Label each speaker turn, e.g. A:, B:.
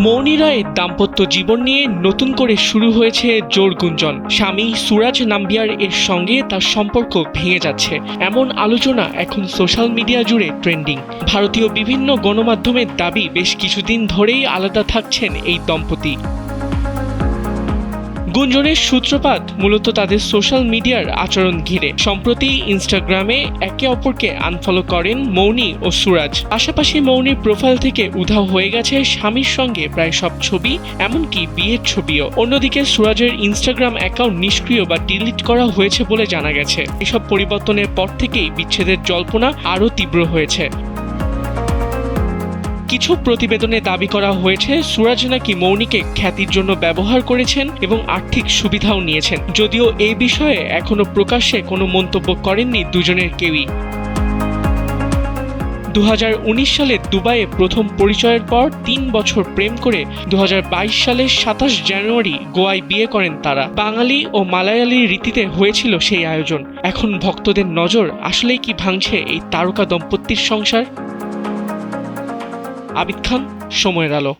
A: মৌনি রায়ের দাম্পত্য জীবন নিয়ে নতুন করে শুরু হয়েছে জোর গুঞ্জন। স্বামী সুরাজ নাম্বিয়ার এর সঙ্গে তার সম্পর্ক ভেঙে যাচ্ছে, এমন আলোচনা এখন সোশ্যাল মিডিয়া জুড়ে ট্রেন্ডিং। ভারতীয় বিভিন্ন গণমাধ্যমের দাবি বেশ কিছুদিন ধরেই আলাদা থাকছেন এই দম্পতি। গুঞ্জনের সূত্রপাত মূলত তাদের সোশ্যাল মিডিয়ার আচরণ ঘিরে। সম্প্রতি ইনস্টাগ্রামে একে অপরকে আনফলো করেন মৌনি ও সুরাজ। পাশাপাশি মৌনির প্রোফাইল থেকে উধাও হয়ে গেছে স্বামীর সঙ্গে প্রায় সব ছবি, এমনকি বিয়ের ছবিও। অন্যদিকে সুরাজের ইনস্টাগ্রাম অ্যাকাউন্ট নিষ্ক্রিয় বা ডিলিট করা হয়েছে বলে জানা গেছে। এসব পরিবর্তনের পর থেকেই বিচ্ছেদের জল্পনা আরও তীব্র হয়েছে। কিছু প্রতিবেদনে দাবি করা হয়েছে সুরাজ নাকি মৌনিকে খ্যাতির জন্য ব্যবহার করেছেন এবং আর্থিক সুবিধাও নিয়েছেন, যদিও এই বিষয়ে এখনো প্রকাশ্যে কোনো মন্তব্য করেননি দুজনের কেউই। 2019 সালে দুবাইয়ে প্রথম পরিচয়ের পর 3 বছর প্রেম করে 2022 সালের 27 জানুয়ারি গোয়ায় বিয়ে করেন তারা। বাঙালি ও মালায়ালি রীতিতে হয়েছিল সেই আয়োজন। এখন ভক্তদের নজর আসলেই কি ভাঙছে এই তারকা দম্পতির সংসার? আবিদ খান, সময়ের আলো।